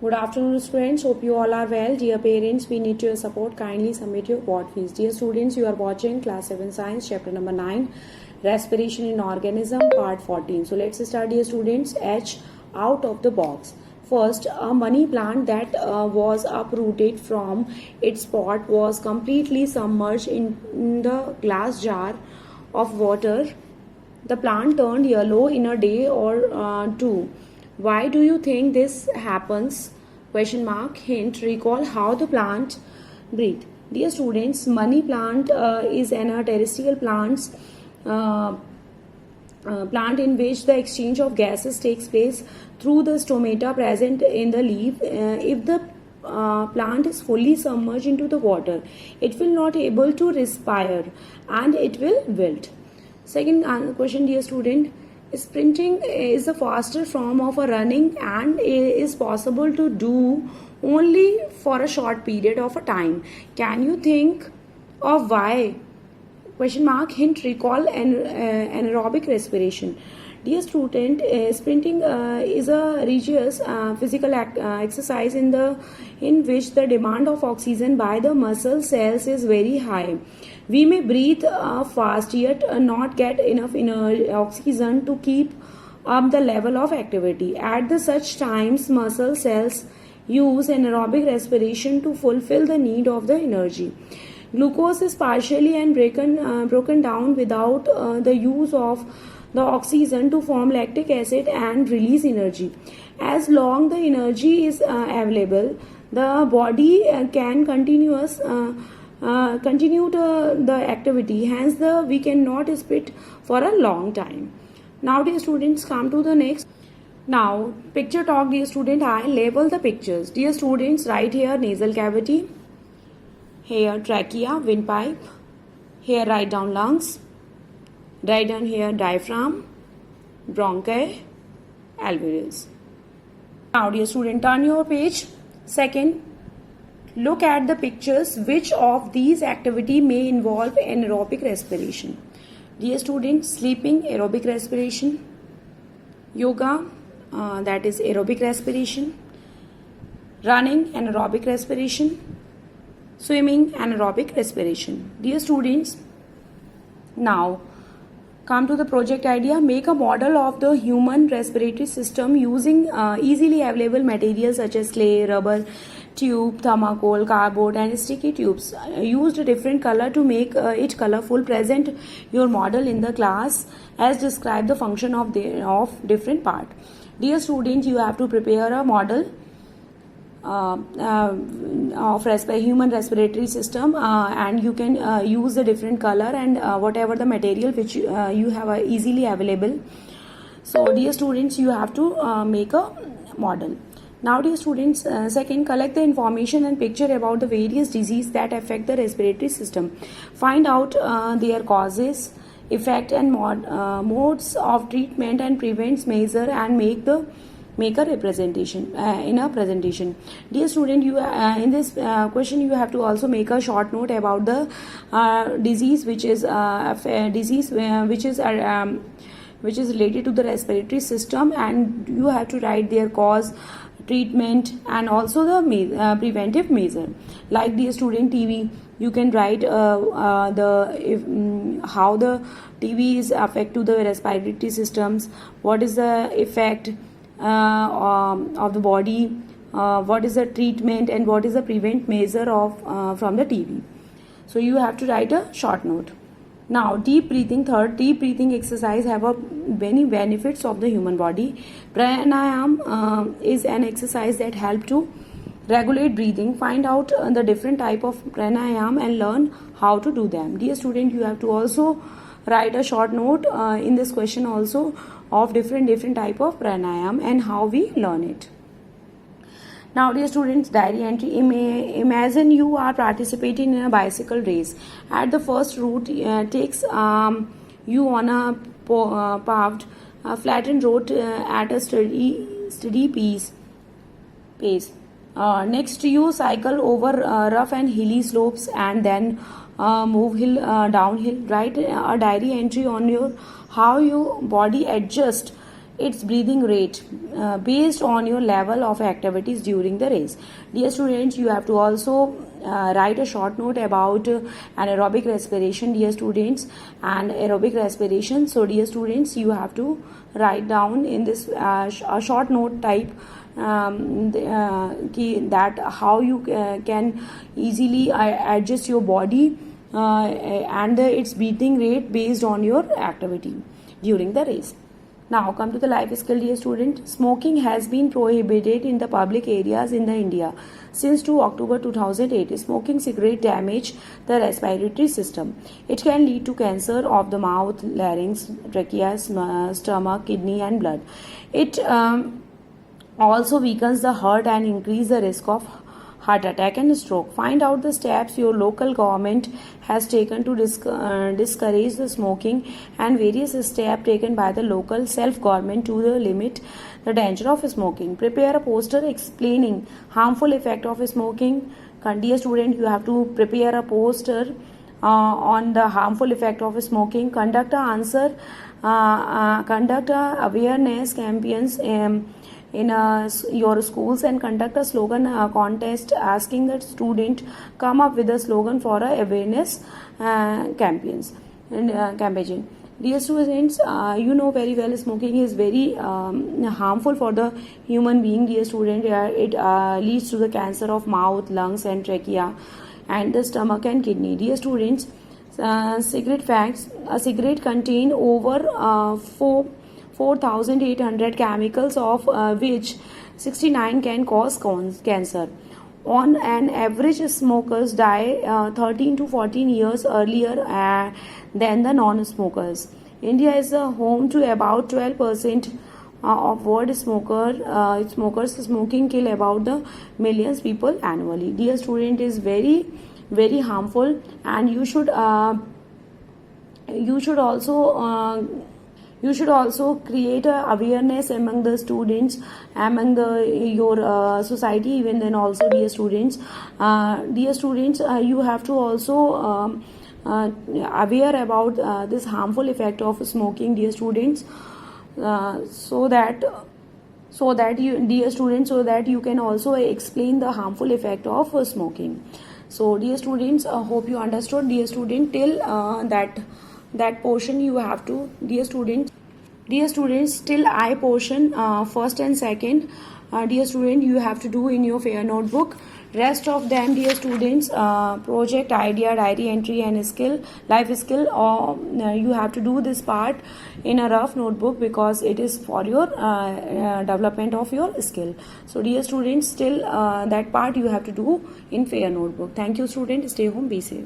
Good afternoon, students. Hope you all are well. Dear parents, we need your support. Kindly submit your ward fees. Dear students, you are watching class 7 science chapter number 9, respiration in organism, part 14. So let's start, dear students. H out of the box. First, a money plant that was uprooted from its pot was completely submerged in the glass jar of water. The plant turned yellow in a day or two. Why do you think this happens? Question mark. Hint. Recall how the plant breathed. Dear students, money plant is an terrestrial uh, plant in which the exchange of gases takes place through the stomata present in the leaf. If the plant is fully submerged into the water, it will not able to respire and it will wilt. Second question, dear student. Sprinting is the faster form of a running and is possible to do only for a short period of a time. Can you think of why? Question mark. Hint. Recall anaerobic respiration. Dear student, sprinting is a rigorous physical exercise in which the demand of oxygen by the muscle cells is very high. We may breathe fast yet not get enough oxygen to keep up the level of activity. At such times, muscle cells use anaerobic respiration to fulfill the need of the energy. Glucose is partially and broken down without the use of the oxygen to form lactic acid and release energy. As long the energy is available, the body can continue the activity. Hence, we cannot spit for a long time. Now, dear students, come to the next. Now, picture talk, dear student. I label the pictures. Dear students, write here nasal cavity, here trachea, windpipe, here write down lungs, write down here diaphragm, bronchi, alveolus. Now, dear student, turn your page. Second, look at the pictures. Which of these activity may involve anaerobic respiration? Dear students, sleeping, aerobic respiration, yoga, that is aerobic respiration, running, anaerobic respiration, swimming, anaerobic respiration. Dear students, now come to the project idea. Make a model of the human respiratory system using easily available materials such as clay, rubber, tube, thermocol, cardboard and sticky tubes. Used a different color to make it colorful. Present your model in the class as describe the function of different part. Dear students, you have to prepare a model of human respiratory system and you can use the different color and whatever the material which you have easily available. So dear students, you have to make a model. Now dear students, second, collect the information and picture about the various diseases that affect the respiratory system. Find out their causes, effect and modes of treatment and prevents measure and make a representation in a presentation. Dear student, you in this question you have to also make a short note about the disease which is which is related to the respiratory system, and you have to write their cause, treatment and also the preventive measure. Like dear student, TB, you can write how the TB is affect to the respiratory systems, what is the effect of the body, what is the treatment and what is the prevent measure of from the TB. So you have to write a short note. Now deep breathing. Third, deep breathing exercise have many benefits of the human body. Pranayam is an exercise that help to regulate breathing. Find out the different type of pranayam and learn how to do them. Dear student, you have to also write a short note in this question also of different type of pranayam and how we learn it. Now dear students, diary entry. Imagine you are participating in a bicycle race. At the first route takes you on a paved flattened road at a steady pace. Next you cycle over rough and hilly slopes and then move downhill. Write a diary entry on how your body adjusts its breathing rate based on your level of activities during the race. Dear students, you have to also write a short note about anaerobic respiration, dear students, and aerobic respiration. So dear students, you have to write down in this a short note type that how you can easily adjust your body and its breathing rate based on your activity during the race. Now come to the life skill, dear student. Smoking has been prohibited in the public areas in the India since 2 October 2008. Smoking cigarette damage the respiratory system. It can lead to cancer of the mouth, larynx, trachea, stomach, kidney and blood. It also weakens the heart and increase the risk of heart attack and stroke. Find out the steps your local government has taken to discourage the smoking and various steps taken by the local self-government to limit the danger of smoking. Prepare a poster explaining harmful effect of smoking. Dear student, you have to prepare a poster on the harmful effect of smoking. Conduct awareness campaigns in your schools and conduct a slogan contest asking the student come up with a slogan for a awareness campaigns and campaign. Dear students, you know very well smoking is very harmful for the human being. Dear student, it leads to the cancer of mouth, lungs and trachea and the stomach and kidney. Dear students, cigarette facts: a cigarette contain over 4,800 chemicals, of which 69 can cause cancer. On an average, smokers die 13 to 14 years earlier than the non-smokers. India is home to about 12% of world smokers. Smoking kill about the millions people annually. Dear student, is very very harmful, and you should also create a awareness among the students, among your society. Even then also, dear students, you have to also aware about this harmful effect of smoking, dear students, so that you, dear students, so that you can also explain the harmful effect of smoking. So dear students, hope you understood, dear student, till that portion you have to, dear students, till I portion first and second, dear student, you have to do in your fair notebook. Rest of them, dear students, project, idea, diary entry and skill, life skill, or you have to do this part in a rough notebook because it is for your development of your skill. So dear students, still that part you have to do in fair notebook. Thank you students, stay home, be safe.